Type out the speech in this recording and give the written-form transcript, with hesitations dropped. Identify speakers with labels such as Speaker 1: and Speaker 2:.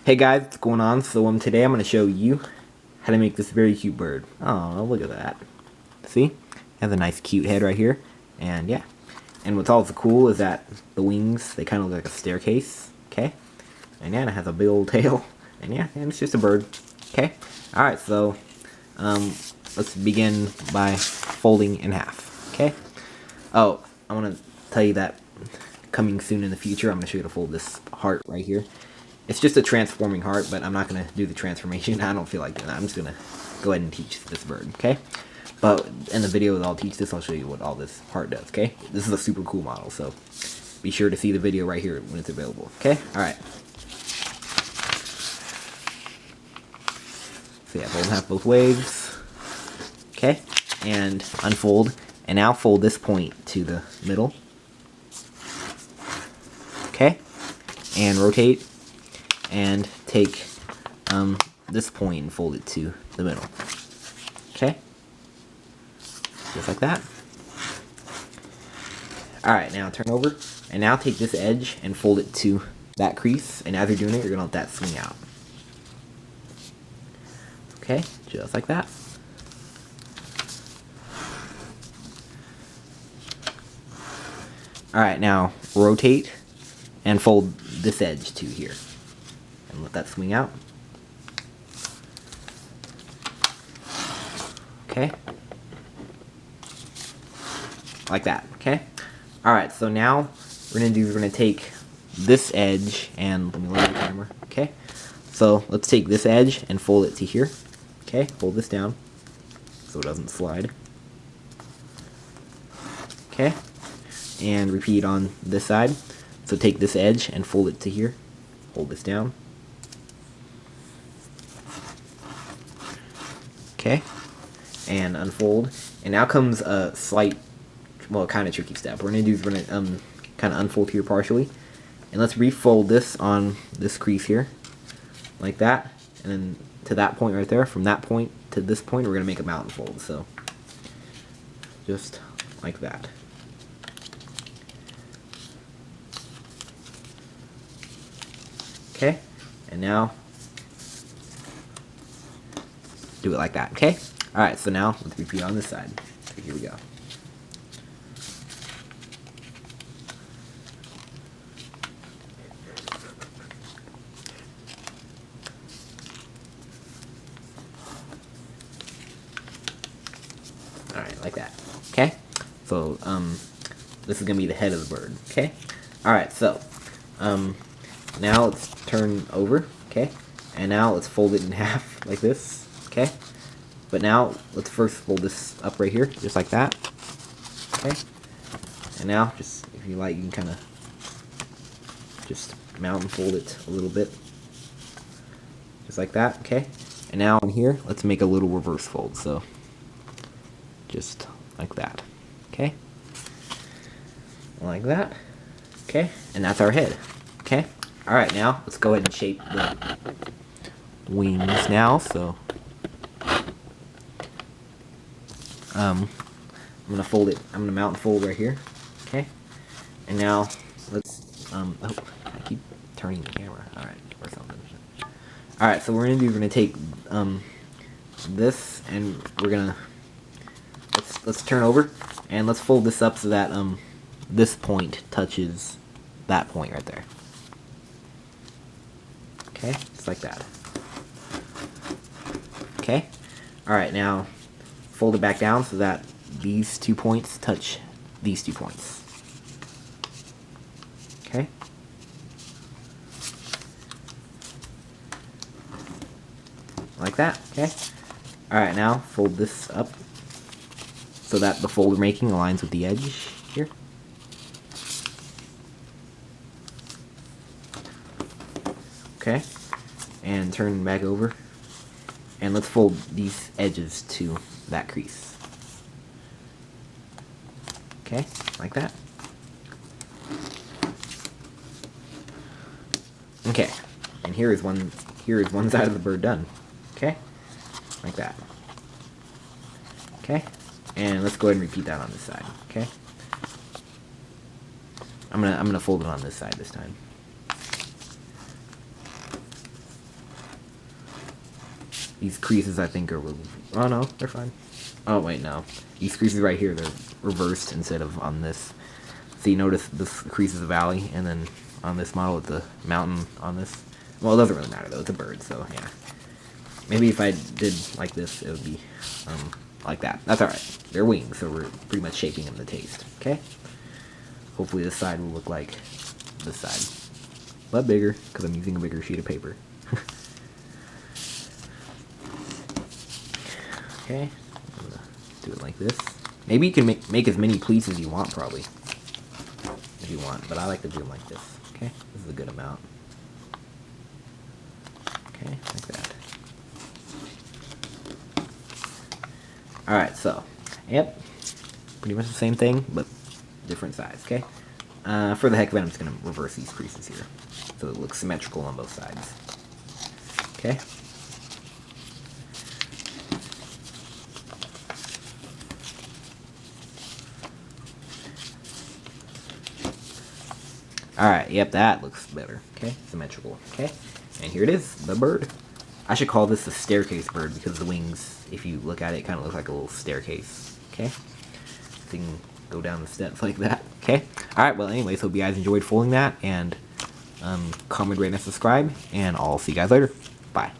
Speaker 1: Hey guys, what's going on? So today I'm going to show you how to make this very cute bird. Oh, look at that. See? It has a nice cute head right here. And yeah. And what's also cool is that the wings, they kind of look like a staircase. Okay? And yeah, it has a big old tail. And yeah, and it's just a bird. Okay? Alright, so let's begin by folding in half. Okay? Oh, I want to tell you that coming soon in the future, I'm going to show you how to fold this heart right here. It's just a transforming heart, but I'm not going to do the transformation. I don't feel like doing that. I'm just going to go ahead and teach this bird, okay? But in the video that I'll teach this, I'll show you what all this heart does, okay? This is a super cool model, so be sure to see the video right here when it's available, okay? Alright. So yeah, fold in half both ways. Okay? And unfold. And now fold this point to the middle. Okay? And rotate. And take this point and fold it to the middle. Okay? Just like that. Alright, now turn over. And now take this edge and fold it to that crease. And as you're doing it, you're going to let that swing out. Okay? Just like that. Alright, now rotate and fold this edge to here. And let that swing out. Okay? Like that, okay? Alright, so now we're gonna take this edge and let me lower the camera, okay? So let's take this edge and fold it to here. Okay, hold this down so it doesn't slide. Okay? And repeat on this side. So take this edge and fold it to here. Hold this down. Okay, and unfold. And now comes a slight, well, kind of tricky step. We're gonna kind of unfold here partially, and let's refold this on this crease here, like that, and then to that point right there. From that point to this point, we're gonna make a mountain fold. So just like that. Okay, and now do it like that, okay? Alright, so now let's repeat on this side. So here we go. Alright, like that. Okay? So, this is gonna be the head of the bird, okay? Alright, so, now let's turn over, okay? And now let's fold it in half like this, okay? But now let's first fold this up right here, just like that, okay? And now, just if you like, you can kind of just mount and fold it a little bit, just like that, okay? And now in here, let's make a little reverse fold, so just like that, okay? Like that, okay? And that's our head, okay? Alright, now let's go ahead and shape the wings now, so I'm gonna fold it, I'm gonna mount and fold right here, okay? And now let's oh, I keep turning the camera, alright, or something. Alright, so we're gonna take this, and we're gonna let's turn over and let's fold this up so that this point touches that point right there. Okay, just like that. Okay, alright, now fold it back down so that these 2 points touch these 2 points. Okay. Like that, okay? Alright, now fold this up so that the fold we're making aligns with the edge here. Okay, and turn back over, and let's fold these edges to that crease. Okay, like that. Okay, and here is one side of the bird done. Okay, like that. Okay, and let's go ahead and repeat that on this side. Okay, I'm gonna fold it on this side this time. These creases, I think, are... Oh, no, they're fine. Oh, wait, no. These creases right here, they're reversed instead of on this. So you notice this crease is a valley, and then on this model, it's a mountain on this. Well, it doesn't really matter, though. It's a bird, so, yeah. Maybe if I did like this, it would be like that. That's alright. They're wings, so we're pretty much shaping them to taste, okay? Hopefully this side will look like this side. But bigger, because I'm using a bigger sheet of paper. Okay, I'm gonna do it like this. Maybe you can make as many pleats as you want, probably. If you want, but I like to do them like this. Okay, this is a good amount. Okay, like that. Alright, so, yep, pretty much the same thing, but different size, okay? For the heck of it, I'm just going to reverse these creases here, so it looks symmetrical on both sides. Okay? Alright, yep, that looks better, okay? Symmetrical, okay? And here it is, the bird. I should call this the staircase bird because the wings, if you look at it, kind of looks like a little staircase, okay? So you can go down the steps like that, okay? Alright, well, anyways, hope you guys enjoyed folding that, and comment, rate, and subscribe, and I'll see you guys later. Bye.